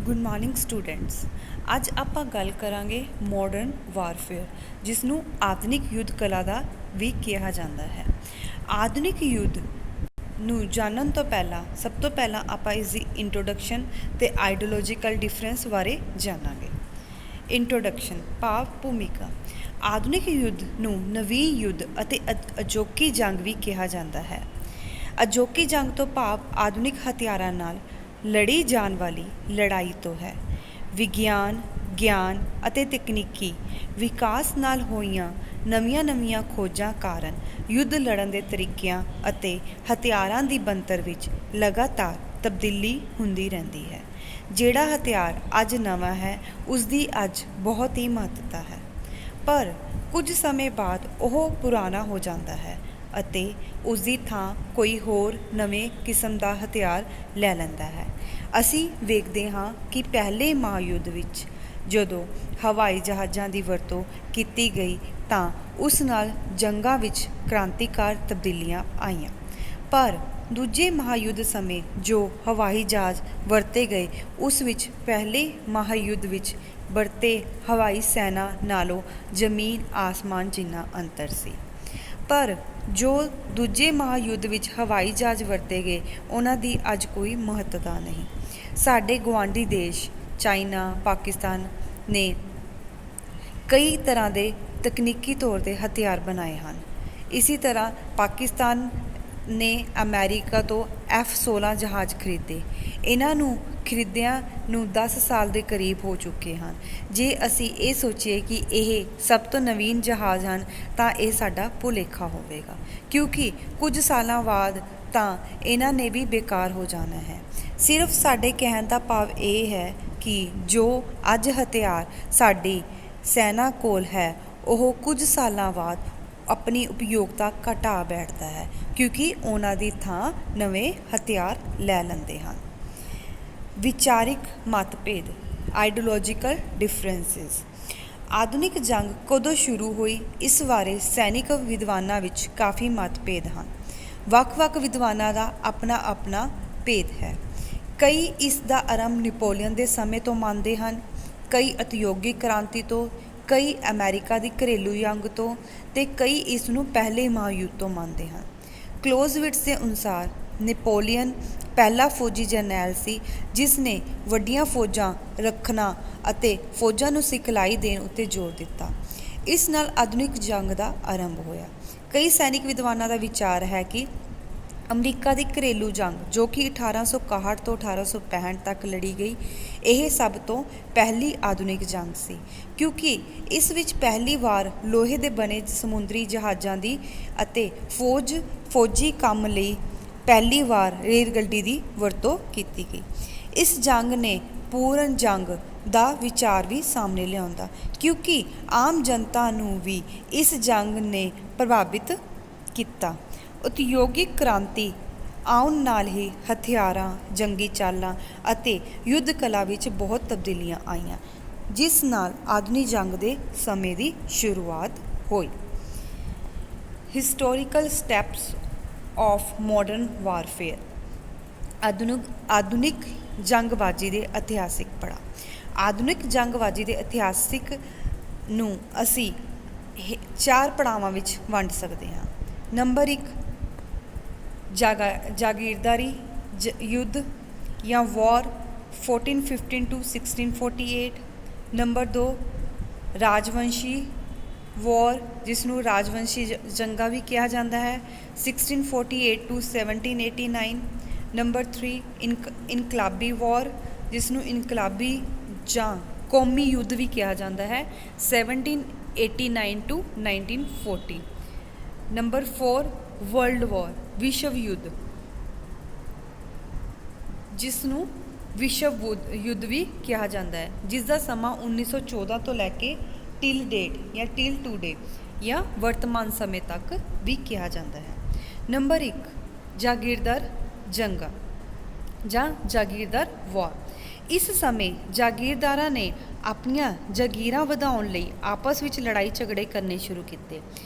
Good morning students. ਅੱਜ ਆਪਾਂ ਗੱਲ ਕਰਾਂਗੇ ਮਾਡਰਨ ਵਾਰਫੇਅਰ, ਜਿਸ ਨੂੰ ਆਧੁਨਿਕ ਯੁੱਧ ਕਲਾ ਦਾ ਵੀ ਕਿਹਾ ਜਾਂਦਾ ਹੈ। ਆਧੁਨਿਕ ਯੁੱਧ ਨੂੰ ਜਾਣਨ ਤੋਂ ਪਹਿਲਾਂ ਸਭ ਤੋਂ ਪਹਿਲਾਂ ਆਪਾਂ ਇਸ ਦੀ ਇੰਟਰੋਡਕਸ਼ਨ ਅਤੇ ਆਈਡੀਓਲੋਜੀਕਲ ਡਿਫਰੈਂਸ ਬਾਰੇ ਜਾਣਾਂਗੇ। ਇੰਟਰੋਡਕਸ਼ਨ ਭਾਵ ਭੂਮਿਕਾ। ਆਧੁਨਿਕ ਯੁੱਧ ਨੂੰ ਨਵੀਂ ਯੁੱਧ ਅਤੇ ਅਜੋਕੀ ਜੰਗ ਵੀ ਕਿਹਾ ਜਾਂਦਾ ਹੈ। ਅਜੋਕੀ ਜੰਗ ਤੋਂ ਭਾਵ ਆਧੁਨਿਕ ਹਥਿਆਰਾਂ ਨਾਲ ਲੜੀ ਜਾਣ ਵਾਲੀ ਲੜਾਈ ਤੋਂ ਹੈ। ਵਿਗਿਆਨ, ਗਿਆਨ ਅਤੇ ਤਕਨੀਕੀ ਵਿਕਾਸ ਨਾਲ ਹੋਈਆਂ ਨਵੀਆਂ ਖੋਜਾਂ ਕਾਰਨ ਯੁੱਧ ਲੜਨ ਦੇ ਤਰੀਕਿਆਂ ਅਤੇ ਹਥਿਆਰਾਂ ਦੀ ਬਣਤਰ ਵਿੱਚ ਲਗਾਤਾਰ ਤਬਦੀਲੀ ਹੁੰਦੀ ਰਹਿੰਦੀ ਹੈ। ਜਿਹੜਾ ਹਥਿਆਰ ਅੱਜ ਨਵਾਂ ਹੈ, ਉਸ ਦੀ ਅੱਜ ਬਹੁਤ ਹੀ ਮਹੱਤਤਾ ਹੈ, ਪਰ ਕੁਝ ਸਮੇਂ ਬਾਅਦ ਉਹ ਪੁਰਾਣਾ ਹੋ ਜਾਂਦਾ ਹੈ ਅਤੇ ਉਸ ਦੀ ਥਾਂ ਕੋਈ ਹੋਰ ਨਵੇਂ ਕਿਸਮ ਦਾ ਹਥਿਆਰ ਲੈ ਲੈਂਦਾ ਹੈ। ਅਸੀਂ ਵੇਖਦੇ ਹਾਂ ਕਿ ਪਹਿਲੇ ਮਹਾਂਯੁੱਧ ਵਿੱਚ ਜਦੋਂ ਹਵਾਈ ਜਹਾਜ਼ਾਂ ਦੀ ਵਰਤੋਂ ਕੀਤੀ ਗਈ ਤਾਂ ਉਸ ਨਾਲ ਜੰਗਾਂ ਵਿੱਚ ਕ੍ਰਾਂਤੀਕਾਰ ਤਬਦੀਲੀਆਂ ਆਈਆਂ, ਪਰ ਦੂਜੇ ਮਹਾਂਯੁੱਧ ਸਮੇਂ ਜੋ ਹਵਾਈ ਜਹਾਜ਼ ਵਰਤੇ ਗਏ, ਉਸ ਵਿੱਚ ਪਹਿਲੇ ਮਹਾਂਯੁੱਧ ਵਿੱਚ ਵਰਤੇ ਹਵਾਈ ਸੈਨਾ ਨਾਲੋਂ ਜ਼ਮੀਨ ਆਸਮਾਨ ਜਿੰਨਾ ਅੰਤਰ ਸੀ। ਪਰ ਜੋ ਦੂਜੇ ਮਹਾਂਯੁੱਧ ਵਿੱਚ ਹਵਾਈ ਜਹਾਜ਼ ਵਰਤੇ ਗਏ, ਉਹਨਾਂ ਦੀ ਅੱਜ ਕੋਈ ਮਹੱਤਤਾ ਨਹੀਂ। ਸਾਡੇ ਗੁਆਂਢੀ ਦੇਸ਼ ਚਾਈਨਾ, ਪਾਕਿਸਤਾਨ ਨੇ ਕਈ ਤਰ੍ਹਾਂ ਦੇ ਤਕਨੀਕੀ ਤੌਰ 'ਤੇ ਹਥਿਆਰ ਬਣਾਏ ਹਨ। ਇਸੇ ਤਰ੍ਹਾਂ ਪਾਕਿਸਤਾਨ ਨੇ ਅਮਰੀਕਾ ਤੋਂ F-16 ਜਹਾਜ਼ ਖਰੀਦੇ। ਇਹਨਾਂ ਨੂੰ ਖਰੀਦਿਆਂ ਨੂੰ 10 ਸਾਲ ਦੇ ਕਰੀਬ ਹੋ ਚੁੱਕੇ ਹਨ। ਜੇ ਅਸੀਂ ਇਹ ਸੋਚੀਏ ਕਿ ਇਹ ਸਭ ਤੋਂ ਨਵੀਨ ਜਹਾਜ਼ ਹਨ ਤਾਂ ਇਹ ਸਾਡਾ ਭੁਲੇਖਾ ਹੋਵੇਗਾ, ਕਿਉਂਕਿ ਕੁਝ ਸਾਲਾਂ ਬਾਅਦ ਤਾਂ ਇਹਨਾਂ ਨੇ ਵੀ ਬੇਕਾਰ ਹੋ ਜਾਣਾ ਹੈ। ਸਿਰਫ ਸਾਡੇ ਕਹਿਣ ਦਾ ਭਾਵ ਇਹ ਹੈ ਕਿ ਜੋ ਅੱਜ ਹਥਿਆਰ ਸਾਡੀ ਸੈਨਾ ਕੋਲ ਹੈ, ਉਹ ਕੁਝ ਸਾਲਾਂ ਬਾਅਦ ਆਪਣੀ ਉਪਯੋਗਤਾ ਘਟਾ ਬੈਠਦਾ ਹੈ, ਕਿਉਂਕਿ ਉਹਨਾਂ ਦੀ ਥਾਂ ਨਵੇਂ ਹਥਿਆਰ ਲੈ ਲੈਂਦੇ ਹਨ। ਵਿਚਾਰਿਕ ਮਤਭੇਦ ਆਈਡੀਓਲੋਜੀਕਲ ਡਿਫਰੈਂਸਿਸ। ਆਧੁਨਿਕ ਜੰਗ ਕਦੋਂ ਸ਼ੁਰੂ ਹੋਈ, ਇਸ ਬਾਰੇ ਸੈਨਿਕ ਵਿਦਵਾਨਾਂ ਵਿੱਚ ਕਾਫੀ ਮਤਭੇਦ ਹਨ। ਵੱਖ-ਵੱਖ ਵਿਦਵਾਨਾਂ ਦਾ ਆਪਣਾ ਭੇਦ ਹੈ। ਕਈ ਇਸ ਦਾ ਆਰੰਭ ਨੈਪੋਲੀਅਨ ਦੇ ਸਮੇਂ ਤੋਂ ਮੰਨਦੇ ਹਨ, ਕਈ ਉਦਯੋਗਿਕ ਕ੍ਰਾਂਤੀ ਤੋਂ, ਕਈ ਅਮਰੀਕਾ ਦੀ ਘਰੇਲੂ ਜੰਗ ਤੋਂ ਅਤੇ ਕਈ ਇਸ ਨੂੰ ਪਹਿਲੇ ਮਹਾਂਯੁੱਧ ਤੋਂ ਮੰਨਦੇ ਹਨ। ਕਲੋਜ਼ਵਿਟਜ਼ ਦੇ ਅਨੁਸਾਰ ਨੈਪੋਲੀਅਨ ਪਹਿਲਾ ਫੌਜੀ ਜਰਨੈਲ ਸੀ, ਜਿਸ ਨੇ ਵੱਡੀਆਂ ਫੌਜਾਂ ਰੱਖਣਾ ਅਤੇ ਫੌਜਾਂ ਨੂੰ ਸਿਖਲਾਈ ਦੇਣ ਉੱਤੇ ਜ਼ੋਰ ਦਿੱਤਾ। ਇਸ ਨਾਲ ਆਧੁਨਿਕ ਜੰਗ ਦਾ ਆਰੰਭ ਹੋਇਆ। ਕਈ ਸੈਨਿਕ ਵਿਦਵਾਨਾਂ ਦਾ ਵਿਚਾਰ ਹੈ ਕਿ ਅਮਰੀਕਾ ਦੀ ਘਰੇਲੂ ਜੰਗ, ਜੋ ਕਿ 1861 ਤੋਂ 1865 ਤੱਕ ਲੜੀ ਗਈ, ਇਹ ਸਭ ਤੋਂ ਪਹਿਲੀ ਆਧੁਨਿਕ ਜੰਗ ਸੀ, ਕਿਉਂਕਿ ਇਸ ਵਿੱਚ ਪਹਿਲੀ ਵਾਰ ਲੋਹੇ ਦੇ ਬਣੇ ਸਮੁੰਦਰੀ ਜਹਾਜ਼ਾਂ ਦੀ ਅਤੇ ਫੌਜੀ ਕੰਮ ਲਈ ਪਹਿਲੀ ਵਾਰ ਰੇਲ ਗੱਡੀ ਦੀ ਵਰਤੋਂ ਕੀਤੀ ਗਈ। ਇਸ ਜੰਗ ਨੇ ਪੂਰਨ ਜੰਗ ਦਾ ਵਿਚਾਰ ਵੀ ਸਾਹਮਣੇ ਲਿਆਉਂਦਾ, ਕਿਉਂਕਿ ਆਮ ਜਨਤਾ ਨੂੰ ਵੀ ਇਸ ਜੰਗ ਨੇ ਪ੍ਰਭਾਵਿਤ ਕੀਤਾ। ਉਦਯੋਗਿਕ ਕ੍ਰਾਂਤੀ ਆਉਣ ਨਾਲ ਹੀ ਹਥਿਆਰਾਂ, ਜੰਗੀ ਚਾਲਾਂ ਅਤੇ ਯੁੱਧ ਕਲਾ ਵਿੱਚ ਬਹੁਤ ਤਬਦੀਲੀਆਂ ਆਈਆਂ, ਜਿਸ ਨਾਲ ਆਧੁਨਿਕ ਜੰਗ ਦੇ ਸਮੇਂ ਦੀ ਸ਼ੁਰੂਆਤ ਹੋਈ। Historical steps of modern warfare. ਆਧੁਨਿਕ ਜੰਗਬਾਜ਼ੀ ਦੇ ਇਤਿਹਾਸਿਕ ਪੜਾਅ। ਆਧੁਨਿਕ ਜੰਗਬਾਜ਼ੀ ਦੇ ਇਤਿਹਾਸਿਕ ਨੂੰ ਅਸੀਂ 4 ਪੜਾਵਾਂ ਵਿੱਚ ਵੰਡ ਸਕਦੇ ਹਾਂ। ਨੰਬਰ 1 ਜਾਗੀਰਦਾਰੀ ਯੁੱਧ ਜਾਂ ਵਾਰ 1415 to 1648। ਨੰਬਰ 2 ਰਾਜਵੰਸ਼ੀ ਵਾਰ, ਜਿਸ ਨੂੰ ਰਾਜਵੰਸ਼ੀ ਜੰਗਾਂ ਵੀ ਕਿਹਾ ਜਾਂਦਾ ਹੈ, 1648 to 1789। ਨੰਬਰ 3 ਇਨਕਲਾਬੀ ਵਾਰ, ਜਿਸ ਨੂੰ ਇਨਕਲਾਬੀ ਜਾਂ ਕੌਮੀ ਯੁੱਧ ਵੀ ਕਿਹਾ ਜਾਂਦਾ ਹੈ, 1789 to 1940। ਨੰਬਰ 4 ਵਰਲਡ ਵਾਰ, ਵਿਸ਼ਵ ਯੁੱਧ, ਜਿਸ ਨੂੰ ਵਿਸ਼ਵ ਯੁੱਧ ਵੀ ਕਿਹਾ ਜਾਂਦਾ ਹੈ, ਜਿਸ ਦਾ ਸਮਾਂ 1914 ਤੋਂ ਲੈ ਕੇ ਟਿਲ ਡੇਟ ਜਾਂ ਟਿਲ ਟੂਡੇ ਜਾਂ ਵਰਤਮਾਨ ਸਮੇਂ ਤੱਕ ਵੀ ਕਿਹਾ ਜਾਂਦਾ ਹੈ। ਨੰਬਰ 1 ਜਾਗੀਰਦਾਰ ਜੰਗਾਂ ਜਾਂ ਜਾਗੀਰਦਾਰ ਵਾਰ। ਇਸ ਸਮੇਂ ਜਾਗੀਰਦਾਰਾਂ ਨੇ ਆਪਣੀਆਂ ਜਾਗੀਰਾਂ ਵਧਾਉਣ ਲਈ ਆਪਸ ਵਿੱਚ ਲੜਾਈ ਝਗੜੇ ਕਰਨੇ ਸ਼ੁਰੂ ਕੀਤੇ।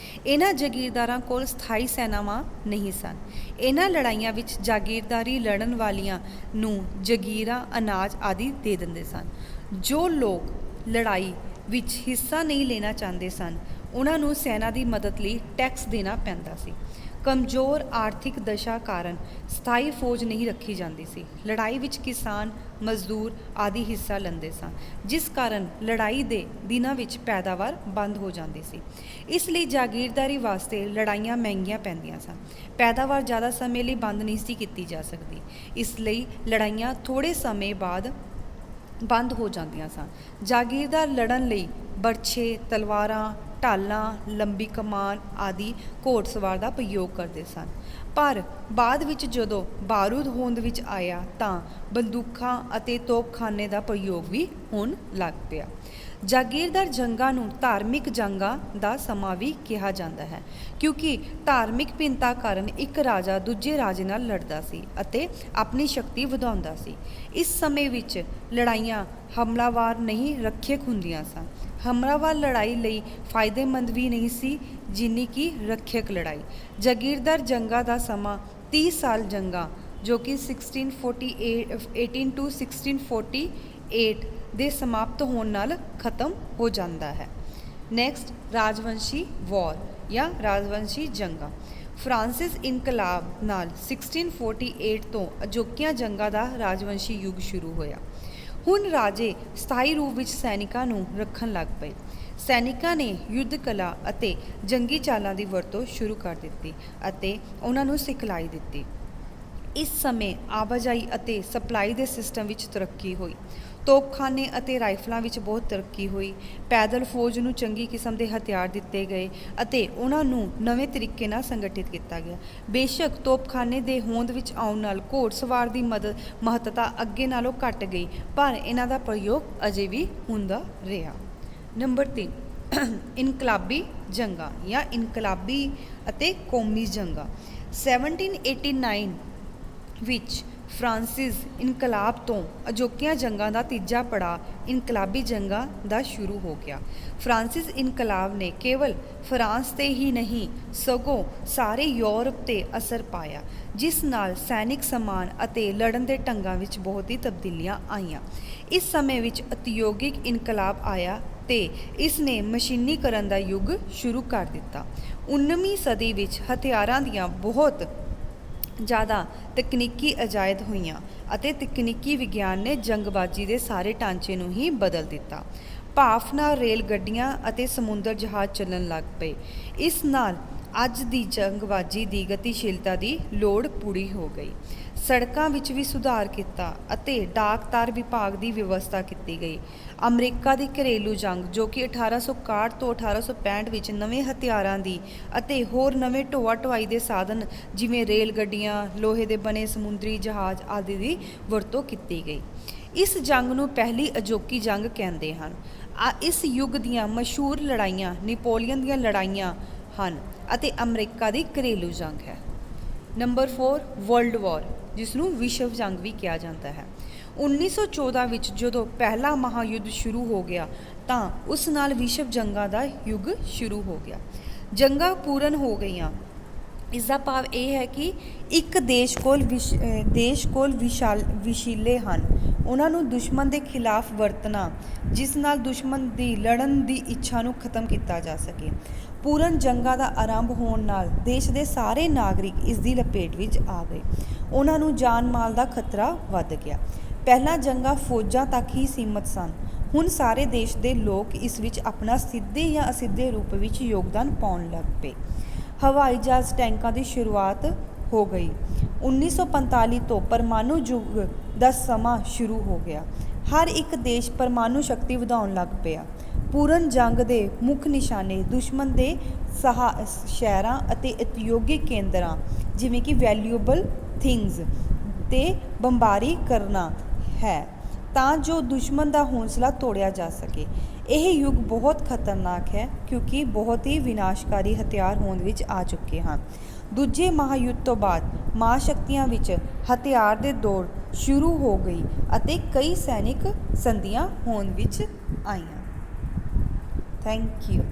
ਇਹਨਾਂ ਜਾਗੀਰਦਾਰਾਂ ਕੋਲ ਸਥਾਈ ਸੈਨਾਵਾਂ ਨਹੀਂ ਸਨ। ਇਹਨਾਂ ਲੜਾਈਆਂ ਵਿੱਚ ਜਾਗੀਰਦਾਰੀ ਲੜਨ ਵਾਲਿਆਂ ਨੂੰ ਜਾਗੀਰਾਂ, ਅਨਾਜ ਆਦਿ ਦੇ ਦਿੰਦੇ ਸਨ। ਜੋ ਲੋਕ ਲੜਾਈ ਵਿੱਚ ਹਿੱਸਾ ਨਹੀਂ ਲੈਣਾ ਚਾਹੁੰਦੇ ਸਨ, ਉਹਨਾਂ ਨੂੰ ਸੈਨਾ ਦੀ ਮਦਦ ਲਈ ਟੈਕਸ ਦੇਣਾ ਪੈਂਦਾ ਸੀ। ਕਮਜ਼ੋਰ ਆਰਥਿਕ ਦਸ਼ਾ ਕਾਰਨ ਸਥਾਈ ਫੌਜ ਨਹੀਂ ਰੱਖੀ ਜਾਂਦੀ ਸੀ। ਲੜਾਈ ਵਿੱਚ ਕਿਸਾਨ, ਮਜ਼ਦੂਰ ਆਦਿ ਹਿੱਸਾ ਲੈਂਦੇ ਸਨ, ਜਿਸ ਕਾਰਨ ਲੜਾਈ ਦੇ ਦਿਨਾਂ ਵਿੱਚ ਪੈਦਾਵਾਰ ਬੰਦ ਹੋ ਜਾਂਦੀ ਸੀ। ਇਸ ਲਈ ਜਾਗੀਰਦਾਰੀ ਵਾਸਤੇ ਲੜਾਈਆਂ ਮਹਿੰਗੀਆਂ ਪੈਂਦੀਆਂ ਸਨ। ਪੈਦਾਵਾਰ ਜ਼ਿਆਦਾ ਸਮੇਂ ਲਈ ਬੰਦ ਨਹੀਂ ਸੀ ਕੀਤੀ ਜਾ ਸਕਦੀ, ਇਸ ਲਈ ਲੜਾਈਆਂ ਥੋੜ੍ਹੇ ਸਮੇਂ ਬਾਅਦ ਬੰਦ ਹੋ ਜਾਂਦੀਆਂ ਸਨ। ਜਾਗੀਰਦਾਰ ਲੜਨ ਲਈ ਬਰਛੇ, ਤਲਵਾਰਾਂ, ਢਾਲਾਂ, ਲੰਬੀ ਕਮਾਨ ਆਦਿ ਘੋੜਸਵਾਰ ਦਾ ਪ੍ਰਯੋਗ ਕਰਦੇ ਸਨ। ਪਰ ਬਾਅਦ ਵਿੱਚ ਜਦੋਂ ਬਾਰੂਦ ਹੋਂਦ ਵਿੱਚ ਆਇਆ ਤਾਂ ਬੰਦੂਕਾਂ ਅਤੇ ਤੋਪਖਾਨੇ ਦਾ ਪ੍ਰਯੋਗ ਵੀ ਹੋਣ ਲੱਗ ਪਿਆ। ਜਾਗੀਰਦਾਰ ਜੰਗਾਂ ਨੂੰ ਧਾਰਮਿਕ ਜੰਗਾਂ ਦਾ ਸਮਾਂ ਵੀ ਕਿਹਾ ਜਾਂਦਾ ਹੈ, ਕਿਉਂਕਿ ਧਾਰਮਿਕ ਭਿੰਨਤਾ ਕਾਰਨ ਇੱਕ ਰਾਜਾ ਦੂਜੇ ਰਾਜੇ ਨਾਲ ਲੜਦਾ ਸੀ ਅਤੇ ਆਪਣੀ ਸ਼ਕਤੀ ਵਧਾਉਂਦਾ ਸੀ। ਇਸ ਸਮੇਂ ਵਿੱਚ ਲੜਾਈਆਂ ਹਮਲਾਵਰ ਨਹੀਂ ਰੱਖਿਅਕ ਹੁੰਦੀਆਂ ਸਨ। ਹਮਲਾਵਰ ਲੜਾਈ ਲਈ ਫਾਇਦੇਮੰਦ ਵੀ ਨਹੀਂ ਸੀ ਜਿੰਨੀ ਕਿ ਰੱਖਿਅਕ ਲੜਾਈ। ਜਾਗੀਰਦਾਰ ਜੰਗਾਂ ਦਾ ਸਮਾਂ 30 ਸਾਲ ਜੰਗਾਂ, ਜੋ ਕਿ 18 to 1648 ਦੇ ਸਮਾਪਤ ਹੋਣ ਨਾਲ ਖਤਮ ਹੋ ਜਾਂਦਾ ਹੈ। ਨੈਕਸਟ, ਰਾਜਵੰਸ਼ੀ ਵਾਰ ਜਾਂ ਰਾਜਵੰਸ਼ੀ ਜੰਗਾਂ। ਫਰਾਂਸਿਸ ਇਨਕਲਾਬ ਨਾਲ 1648 ਤੋਂ ਅਜੋਕੀਆਂ ਜੰਗਾਂ ਦਾ ਰਾਜਵੰਸ਼ੀ ਯੁੱਗ ਸ਼ੁਰੂ ਹੋਇਆ। ਹੁਣ ਰਾਜੇ ਸਥਾਈ ਰੂਪ ਵਿੱਚ ਸੈਨਿਕਾਂ ਨੂੰ ਰੱਖਣ ਲੱਗ ਪਏ। ਸੈਨਿਕਾਂ ਨੇ ਯੁੱਧ ਕਲਾ ਅਤੇ ਜੰਗੀ ਚਾਲਾਂ ਦੀ ਵਰਤੋਂ ਸ਼ੁਰੂ ਕਰ ਦਿੱਤੀ ਅਤੇ ਉਹਨਾਂ ਨੂੰ ਸਿਖਲਾਈ ਦਿੱਤੀ। ਇਸ ਸਮੇਂ ਆਵਾਜਾਈ ਅਤੇ ਸਪਲਾਈ ਦੇ ਸਿਸਟਮ ਵਿੱਚ ਤਰੱਕੀ ਹੋਈ। ਤੋਪਖਾਨੇ ਅਤੇ ਰਾਈਫਲਾਂ ਵਿੱਚ ਬਹੁਤ ਤਰੱਕੀ ਹੋਈ। ਪੈਦਲ ਫੌਜ ਨੂੰ ਚੰਗੀ ਕਿਸਮ ਦੇ ਹਥਿਆਰ ਦਿੱਤੇ ਗਏ ਅਤੇ ਉਹਨਾਂ ਨੂੰ ਨਵੇਂ ਤਰੀਕੇ ਨਾਲ ਸੰਗਠਿਤ ਕੀਤਾ ਗਿਆ। ਬੇਸ਼ੱਕ ਤੋਪਖਾਨੇ ਦੇ ਹੋਂਦ ਵਿੱਚ ਆਉਣ ਨਾਲ ਘੋੜਸਵਾਰ ਦੀ ਮਹੱਤਤਾ ਅੱਗੇ ਨਾਲੋਂ ਘੱਟ ਗਈ, ਪਰ ਇਹਨਾਂ ਦਾ ਪ੍ਰਯੋਗ ਅਜੇ ਵੀ ਹੁੰਦਾ ਰਿਹਾ। ਨੰਬਰ 3, ਇਨਕਲਾਬੀ ਜੰਗਾਂ ਜਾਂ ਇਨਕਲਾਬੀ ਅਤੇ ਕੌਮੀ ਜੰਗਾਂ। 1789 ਵਿੱਚ ਫਰਾਂਸਿਸ ਇਨਕਲਾਬ ਤੋਂ ਅਜੋਕੀਆਂ ਜੰਗਾਂ ਦਾ ਤੀਜਾ ਪੜਾਅ ਇਨਕਲਾਬੀ ਜੰਗਾਂ ਦਾ ਸ਼ੁਰੂ ਹੋ ਗਿਆ। ਫਰਾਂਸਿਸ ਇਨਕਲਾਬ ਨੇ ਕੇਵਲ ਫਰਾਂਸ 'ਤੇ ਹੀ ਨਹੀਂ ਸਗੋਂ ਸਾਰੇ ਯੂਰਪ 'ਤੇ ਅਸਰ ਪਾਇਆ, ਜਿਸ ਨਾਲ ਸੈਨਿਕ ਸਮਾਨ ਅਤੇ ਲੜਨ ਦੇ ਢੰਗਾਂ ਵਿੱਚ ਬਹੁਤ ਹੀ ਤਬਦੀਲੀਆਂ ਆਈਆਂ। ਇਸ ਸਮੇਂ ਵਿੱਚ ਉਦਯੋਗਿਕ ਇਨਕਲਾਬ ਆਇਆ ਤੇ ਇਸ ਨੇ ਮਸ਼ੀਨੀਕਰਨ ਦਾ ਯੁੱਗ ਸ਼ੁਰੂ ਕਰ ਦਿੱਤਾ। 19ਵੀਂ ਸਦੀ ਵਿੱਚ ਹਥਿਆਰਾਂ ਦੀਆਂ ਬਹੁਤ ਜ਼ਿਆਦਾ ਤਕਨੀਕੀ ਇਜਾਦ ਹੋਈਆਂ ਅਤੇ ਤਕਨੀਕੀ ਵਿਗਿਆਨ ਨੇ ਜੰਗਬਾਜ਼ੀ ਦੇ ਸਾਰੇ ਢਾਂਚੇ ਨੂੰ ਹੀ ਬਦਲ ਦਿੱਤਾ। ਭਾਫ ਨਾਲ ਰੇਲ ਗੱਡੀਆਂ ਅਤੇ ਸਮੁੰਦਰ ਜਹਾਜ਼ ਚੱਲਣ ਲੱਗ ਪਏ। ਇਸ ਨਾਲ ਅੱਜ ਦੀ ਜੰਗਬਾਜ਼ੀ ਦੀ ਗਤੀਸ਼ੀਲਤਾ ਦੀ ਲੋੜ ਪੂਰੀ ਹੋ ਗਈ। ਸੜਕਾਂ ਵਿੱਚ ਵੀ ਸੁਧਾਰ ਕੀਤਾ ਅਤੇ ਡਾਕ ਤਾਰ ਵਿਭਾਗ ਦੀ ਵਿਵਸਥਾ ਕੀਤੀ ਗਈ। ਅਮਰੀਕਾ ਦੀ ਘਰੇਲੂ ਜੰਗ, ਜੋ ਕਿ 1861 ਤੋਂ 1865 ਵਿੱਚ ਨਵੇਂ ਹਥਿਆਰਾਂ ਦੀ ਅਤੇ ਹੋਰ ਨਵੇਂ ਢੋਆ ਢੁਆਈ ਦੇ ਸਾਧਨ ਜਿਵੇਂ ਰੇਲ ਗੱਡੀਆਂ, ਲੋਹੇ ਦੇ ਬਣੇ ਸਮੁੰਦਰੀ ਜਹਾਜ਼ ਆਦਿ ਦੀ ਵਰਤੋਂ ਕੀਤੀ ਗਈ। ਇਸ ਜੰਗ ਨੂੰ ਪਹਿਲੀ ਅਜੋਕੀ ਜੰਗ ਕਹਿੰਦੇ ਹਨ। ਇਸ ਯੁੱਗ ਦੀਆਂ ਮਸ਼ਹੂਰ ਲੜਾਈਆਂ ਨੈਪੋਲੀਅਨ ਦੀਆਂ ਲੜਾਈਆਂ ਹਨ ਅਤੇ ਅਮਰੀਕਾ ਦੀ ਘਰੇਲੂ ਜੰਗ ਹੈ। ਨੰਬਰ 4, ਵਰਲਡ ਵਾਰ, ਜਿਸ ਨੂੰ ਵਿਸ਼ਵ ਜੰਗ ਵੀ ਕਿਹਾ ਜਾਂਦਾ ਹੈ। 1914 ਵਿੱਚ ਜਦੋਂ ਪਹਿਲਾ ਮਹਾਯੁੱਧ ਸ਼ੁਰੂ ਹੋ ਗਿਆ ਤਾਂ ਉਸ ਨਾਲ ਵਿਸ਼ਵ ਜੰਗਾਂ ਦਾ ਯੁੱਗ ਸ਼ੁਰੂ ਹੋ ਗਿਆ। ਜੰਗਾਂ ਪੂਰਨ ਹੋ ਗਈਆਂ। ਇਸ ਦਾ ਭਾਵ ਇਹ ਹੈ ਕਿ ਇੱਕ ਦੇਸ਼ ਕੋਲ ਵਿਸ਼ੀਲੇ ਹਨ। ਉਹਨਾਂ ਨੂੰ ਦੁਸ਼ਮਣ ਦੇ ਖਿਲਾਫ ਵਰਤਣਾ, ਜਿਸ ਨਾਲ ਦੁਸ਼ਮਣ ਦੀ ਲੜਨ ਦੀ ਇੱਛਾ ਨੂੰ ਖਤਮ ਕੀਤਾ ਜਾ ਸਕੇ। ਪੂਰਨ ਜੰਗਾਂ ਦਾ ਆਰੰਭ ਹੋਣ ਨਾਲ ਦੇਸ਼ ਦੇ ਸਾਰੇ ਨਾਗਰਿਕ ਇਸ ਦੀ ਲਪੇਟ ਵਿੱਚ ਆ ਗਏ। ਉਹਨਾਂ ਨੂੰ ਜਾਨ ਮਾਲ ਦਾ ਖਤਰਾ ਵੱਧ ਗਿਆ। ਪਹਿਲਾਂ ਜੰਗਾਂ ਫੌਜਾਂ ਤੱਕ ਹੀ ਸੀਮਤ ਸਨ। ਹੁਣ ਸਾਰੇ ਦੇਸ਼ ਦੇ ਲੋਕ ਇਸ ਵਿੱਚ ਆਪਣਾ ਸਿੱਧੇ ਜਾਂ ਅਸਿੱਧੇ ਰੂਪ ਵਿੱਚ ਯੋਗਦਾਨ ਪਾਉਣ ਲੱਗ ਪਏ। ਹਵਾਈ ਜਹਾਜ਼, ਟੈਂਕਾਂ ਦੀ ਸ਼ੁਰੂਆਤ ਹੋ ਗਈ। 1945 ਤੋਂ ਪਰਮਾਣੂ ਯੁੱਗ ਦਾ ਸਮਾਂ ਸ਼ੁਰੂ ਹੋ ਗਿਆ। ਹਰ ਇੱਕ ਦੇਸ਼ ਪਰਮਾਣੂ ਸ਼ਕਤੀ ਵਧਾਉਣ ਲੱਗ ਪਿਆ। ਪੂਰਨ ਜੰਗ ਦੇ ਮੁੱਖ ਨਿਸ਼ਾਨੇ ਦੁਸ਼ਮਣ ਦੇ ਸ਼ਹਿਰਾਂ ਅਤੇ ਉਦਯੋਗਿਕ ਕੇਂਦਰਾਂ ਜਿਵੇਂ ਕਿ ਵੈਲਿਊਏਬਲ ਥਿੰਗਸ 'ਤੇ ਬੰਬਾਰੀ ਕਰਨਾ ਹੈ ਤਾਂ ਜੋ ਦੁਸ਼ਮਣ ਦਾ ਹੌਸਲਾ ਤੋੜਿਆ ਜਾ ਸਕੇ। ਇਹ ਯੁੱਗ ਬਹੁਤ ਖਤਰਨਾਕ ਹੈ ਕਿਉਂਕਿ ਬਹੁਤ ਹੀ ਵਿਨਾਸ਼ਕਾਰੀ ਹਥਿਆਰ ਹੋਂਦ ਵਿੱਚ ਆ ਚੁੱਕੇ ਹਨ। ਦੂਜੇ ਮਹਾਯੁੱਧ ਤੋਂ ਬਾਅਦ ਮਹਾਂਸ਼ਕਤੀਆਂ ਵਿੱਚ ਹਥਿਆਰ ਦੇ ਦੌਰ ਸ਼ੁਰੂ ਹੋ ਗਈ ਅਤੇ ਕਈ ਸੈਨਿਕ ਸੰਧੀਆਂ ਹੋਂਦ ਵਿੱਚ ਆਈਆਂ। Thank you.